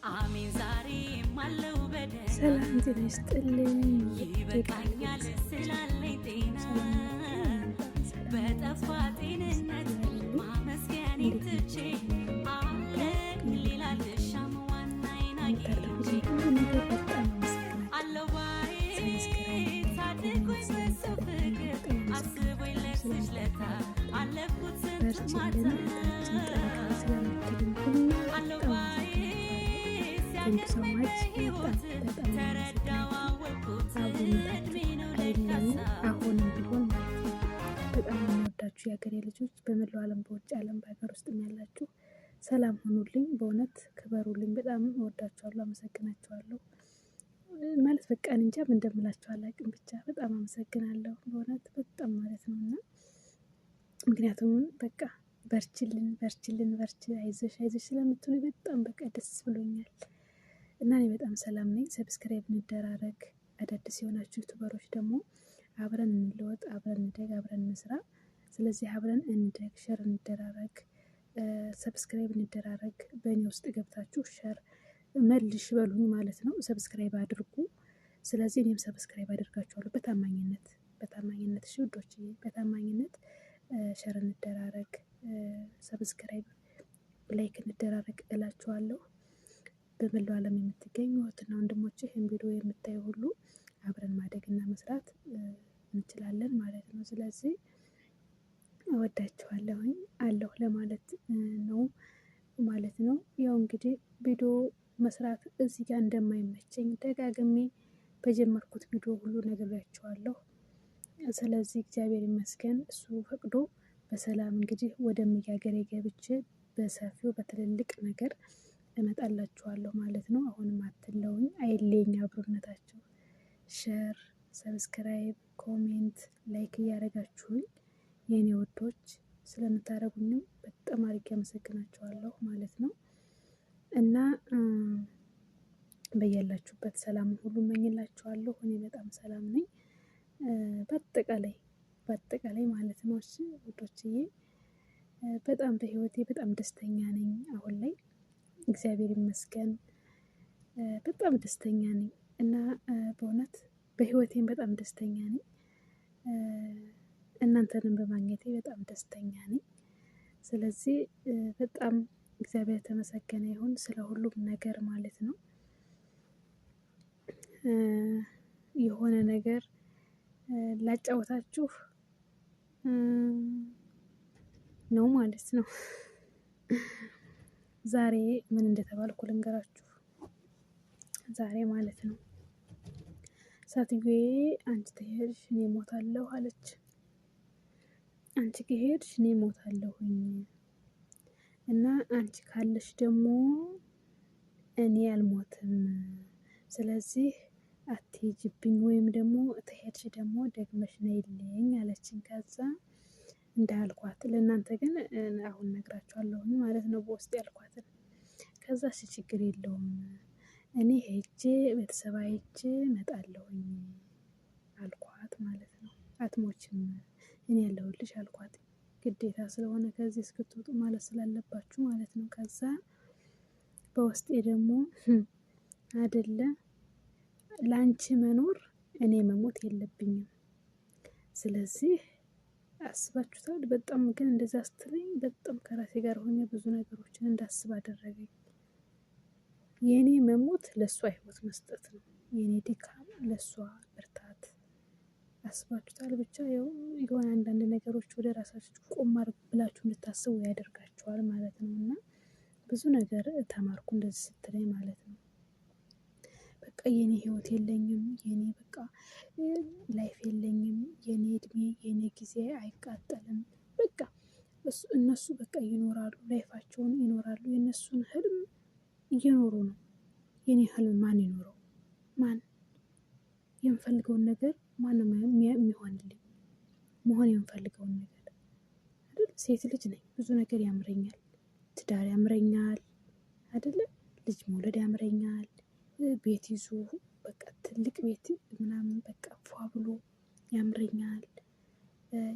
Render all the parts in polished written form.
አሜን ዛሬ ማለው በደህና ሰላም ጤና ይስጥልኝ። ይበቃኛል ስላለኝ ጤና በጠፋ ጤንነት ማመስገን ትቼ አለኝ ሌላ ልሻም ዋናዬን አግኝቼ አለው ባዬ ታድጎኝ በሱ ፍቅር አስቦኝ ለብስሽ ለታ አለፍኩት ስንት ማታ አለው ባዬ ሲያደክመኝ በሕይወት ተረዳው አወቅኩት እድሜ ነው ለካሳ አሁንም ቢሆን በጣም የምወዳችሁ የሀገሬ ልጆች በመላው ዓለም በውጭ ዓለም በሀገር ውስጥ ያላችሁ ሰላም ሁኑልኝ። በእውነት ክበሩልኝ። በጣም እወዳችኋለሁ፣ አመሰግናችኋለሁ። ማለት በቃ እንጃ ምን እንደምላችሁ አላውቅም። ብቻ በጣም አመሰግናለሁ በእውነት በጣም ማለት ነው። እና ምክንያቱም በቃ በርችልን በርችልን በርች አይዞሽ አይዞሽ ስለምትሉ በጣም በቃ ደስ ብሎኛል። እና እኔ በጣም ሰላም ነኝ። ሰብስክራይብ እንደራረግ፣ አዳዲስ የሆናችሁ ዩቱበሮች ደግሞ አብረን እንለወጥ፣ አብረን እንደግ፣ አብረን እንስራ። ስለዚህ አብረን እንደግ፣ ሸር እንደራረግ፣ ሰብስክራይብ እንደራረግ። በእኔ ውስጥ ገብታችሁ ሸር መልሽ በሉኝ ማለት ነው። ሰብስክራይብ አድርጉ። ስለዚህ እኔም ሰብስክራይብ አድርጋችኋለሁ በታማኝነት እሺ ውዶች፣ በታማኝነት ሸር እንደራረግ፣ ሰብስክራይብ ላይክ እንደራረግ እላችኋለሁ። በመላው ዓለም የምትገኙ እህትና ወንድሞቼ ይህን ቪዲዮ የምታዩ ሁሉ አብረን ማደግና መስራት እንችላለን ማለት ነው። ስለዚህ እወዳችኋለሁኝ አለሁ ለማለት ነው ማለት ነው። ያው እንግዲህ ቪዲዮ መስራት እዚህ ጋር እንደማይመቸኝ ደጋግሜ በጀመርኩት ቪዲዮ ሁሉ ነግሬያችኋለሁ። ስለዚህ እግዚአብሔር ይመስገን እሱ ፈቅዶ በሰላም እንግዲህ ወደ መጋገሬ ገብቼ በሰፊው በትልልቅ ነገር እመጣላችኋለሁ ማለት ነው። አሁንም አትለውኝ አይለኝ አብሮነታችሁ። ሸር፣ ሰብስክራይብ፣ ኮሜንት፣ ላይክ እያደረጋችሁኝ የኔ ውዶች ስለምታደርጉኝም በጣም አድርጌ አመሰግናችኋለሁ ማለት ነው። እና በያላችሁበት ሰላም ሁሉ እመኝላችኋለሁ። እኔ በጣም ሰላም ነኝ በአጠቃላይ ማለት ነው። እሺ ውዶችዬ በጣም በህይወቴ በጣም ደስተኛ ነኝ አሁን ላይ እግዚአብሔር ይመስገን በጣም ደስተኛ ነኝ። እና በእውነት በህይወቴም በጣም ደስተኛ ነኝ። እናንተንም በማግኘቴ በጣም ደስተኛ ነኝ። ስለዚህ በጣም እግዚአብሔር የተመሰገነ ይሁን ስለ ሁሉም ነገር ማለት ነው። የሆነ ነገር ላጫወታችሁ ነው ማለት ነው። ዛሬ ምን እንደተባልኩ ልንገራችሁ። ዛሬ ማለት ነው ሴትዬ አንቺ ከሄድሽ እኔ እሞታለሁ አለች። አንቺ ከሄድሽ እኔ እሞታለሁኝ እና አንቺ ካለሽ ደግሞ እኔ አልሞትም። ስለዚህ አትሂጂብኝ ወይም ደግሞ ተሄድሽ ደግሞ ደግመሽ ነይልኝ አለችኝ። ከዛ እንዳልኳት ለእናንተ ግን አሁን እነግራችኋለሁኝ ማለት ነው በውስጥ ያልኳትን። ከዛ እሺ ችግር የለውም እኔ ሄጄ ቤተሰብ አይቼ እመጣለሁኝ አልኳት ማለት ነው። አትሞችም እኔ ያለሁልሽ አልኳት። ግዴታ ስለሆነ ከዚህ እስክትወጡ ማለት ስላለባችሁ ማለት ነው። ከዛ በውስጤ ደግሞ አይደለ ላንቺ መኖር እኔ መሞት የለብኝም። ስለዚህ አስባችሁታል። በጣም ግን እንደዛ ስትለኝ በጣም ከራሴ ጋር ሆኜ ብዙ ነገሮችን እንዳስብ አደረገኝ። የኔ መሞት ለሷ ህይወት መስጠት ነው። የኔ ድካም ለሷ ብርታት። አስባችሁታል። ብቻ ያው የሆነ አንዳንድ ነገሮች ወደ ራሳችሁ ቆም ብላችሁ እንድታስቡ ያደርጋችኋል ማለት ነው። እና ብዙ ነገር ተማርኩ እንደዚህ ስትለኝ ማለት ነው። በቃ የኔ ህይወት የለኝም፣ የኔ በቃ ላይፍ የለኝም፣ የኔ እድሜ የኔ ጊዜ አይቃጠልም። በቃ እነሱ በቃ ይኖራሉ፣ ላይፋቸውን ይኖራሉ። የእነሱን ህልም እየኖሩ ነው። የኔ ህልም ማን ይኖረው? ማን የምፈልገውን ነገር ማንም የሚሆንልኝ መሆን የምፈልገውን ነገር አይደል? ሴት ልጅ ነኝ፣ ብዙ ነገር ያምረኛል። ትዳር ያምረኛል አይደለ? ልጅ መውለድ ያምረኛል። ቤት ይዞ በቃ ትልቅ ቤት ምናምን በቃ ፏ ብሎ ያምረኛል።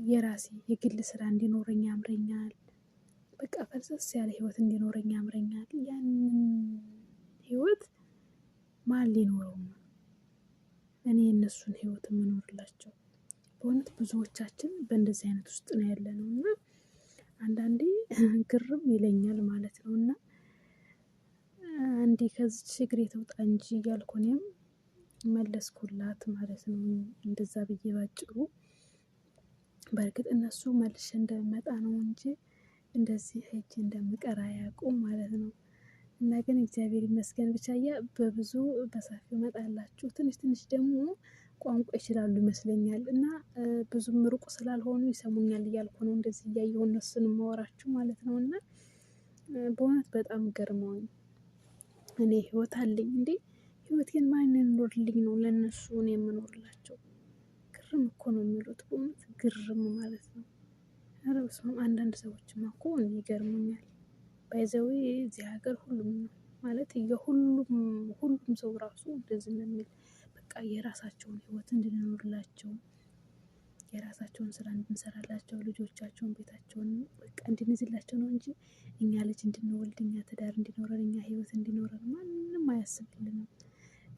የራሴ የግል ስራ እንዲኖረኝ ያምረኛል። በቃ ፈልሰስ ያለ ህይወት እንዲኖረኝ ያምረኛል። ያንን ህይወት ማን ሊኖረው ነው? እኔ የእነሱን ህይወት የምኖርላቸው። በእውነት ብዙዎቻችን በእንደዚህ አይነት ውስጥ ነው ያለነው እና አንዳንዴ ግርም ይለኛል ማለት ነው። እና አንዴ ከዚች እግሬ ትውጣ እንጂ እያልኩ እኔም መለስኩላት ማለት ነው። እንደዛ ብዬ ባጭሩ በእርግጥ እነሱ መልሼ እንደምመጣ ነው እንጂ እንደዚህ ሄጄ እንደምቀር አያውቁም ማለት ነው። እና ግን እግዚአብሔር ይመስገን ብቻ በብዙ በሰፊው እመጣላችሁ። ትንሽ ትንሽ ደግሞ ቋንቋ ይችላሉ ይመስለኛል እና ብዙም ሩቅ ስላልሆኑ ይሰሙኛል እያልኩ ነው እንደዚህ እያየሁ እነሱን የማወራችሁ ማለት ነው። እና በእውነት በጣም ገርመውኝ እኔ ህይወት አለኝ እንዴ? ህይወቴን ማን ሊኖርልኝ ነው ለእነሱ እኔ የምኖርላቸው? ግርም እኮ ነው የሚሉት በእውነት ግርም ማለት ነው። ኧረ በስመአብ አንዳንድ ሰዎችማ እኮ እኔ ይገርሙኛል። ባይ ዘ ዌይ እዚህ ሀገር ሁሉም ነው ማለት ሁሉም ሰው ራሱ እንደዚህ ነው የሚል በቃ የራሳቸውን ህይወት እንድንኖርላቸው የራሳቸውን ስራ እንድንሰራላቸው ልጆቻቸውን ቤታቸውን በቃ እንድንይዝላቸው ነው እንጂ እኛ ልጅ እንድንወልድ እኛ ትዳር እንዲኖረን እኛ ህይወት እንዲኖረን ማንም አያስብልንም።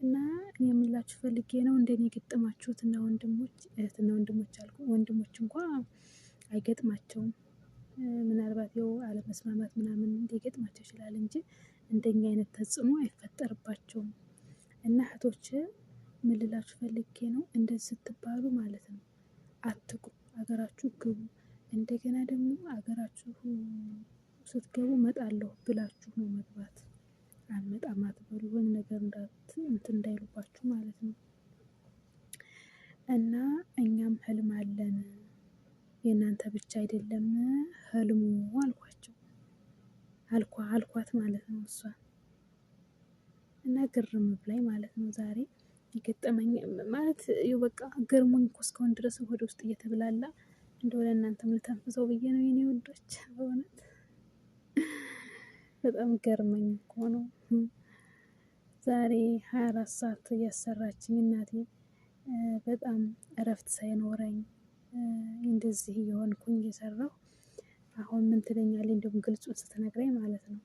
እና እኔ የምላችሁ ፈልጌ ነው እንደኔ የገጠማችሁትና ወንድሞች እህትና ወንድሞች አልኩ ወንድሞች እንኳን አይገጥማቸውም። ምናልባት ያው አለመስማማት ምናምን ሊገጥማቸው ይችላል እንጂ እንደኛ አይነት ተጽዕኖ አይፈጠርባቸውም። እና እህቶች ምን ልላችሁ ፈልጌ ነው እንደዚህ ስትባሉ ማለት ነው አትግቡ፣ ሀገራችሁ ግቡ። እንደገና ደግሞ ሀገራችሁ ስትገቡ እመጣለሁ ብላችሁ ነው መግባት። አልመጣም አትበሉ የሆነ ነገር እንትን እንዳይሉባችሁ ማለት ነው። እና እኛም ህልም አለን የእናንተ ብቻ አይደለም ህልሙ አልኳቸው። አልኳት ማለት ነው እሷን እና ግርም ብላኝ ማለት ነው። ዛሬ የገጠመኝ ማለት በቃ ገርሞኝ እኮ እስካሁን ድረስ ወደ ውስጥ እየተብላላ እንደው ለእናንተም ልተንፍሰው ብዬ ነው የኔ ውዶች በእውነት በጣም ገርመኝ እኮ ነው። ዛሬ 24 ሰዓት እያሰራችኝ እናቴ በጣም እረፍት ሳይኖረኝ እንደዚህ እየሆንኩኝ እየሰራሁ አሁን ምን ትለኛለች እንደውም ግልጹን ስትነግረኝ ማለት ነው።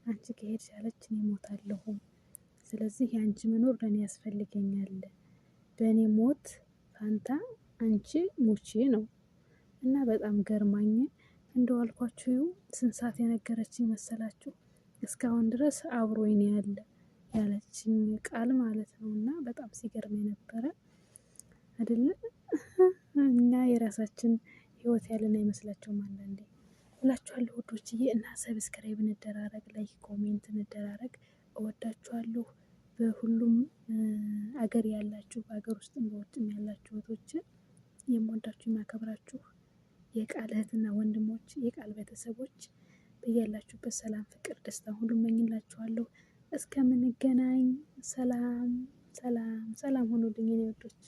አንቺ ከሄድሽ አለች እኔ እሞታለሁ። ስለዚህ የአንቺ መኖር ለኔ ያስፈልገኛል። በእኔ ሞት ፋንታ አንቺ ሙቺ ነው። እና በጣም ገርማኝ እንደው አልኳችሁ ስንት ሰዓት የነገረችኝ መሰላችሁ? እስካሁን ድረስ አብሮኝ ነው ያለ ያለችኝ ቃል ማለት ነው። እና በጣም ሲገርመኝ ነበረ አይደለ እኛ የራሳችን ህይወት ያለን አይመስላቸውም አንዳንዴ እላችኋለሁ ውዶችዬ። እና ሰብስክራይብ እንደራረግ፣ ላይክ ኮሜንት እንደራረግ። እወዳችኋለሁ። በሁሉም አገር ያላችሁ በሀገር ውስጥም በውጭም ያላችሁ እህቶች የምወዳችሁ የማከብራችሁ የቃል እህትና ወንድሞች የቃል ቤተሰቦች በያላችሁበት ሰላም፣ ፍቅር፣ ደስታ ሁሉ እመኝላችኋለሁ። እስከምንገናኝ ሰላም ሰላም ሰላም ሁኑልኝ የኔ ውዶች።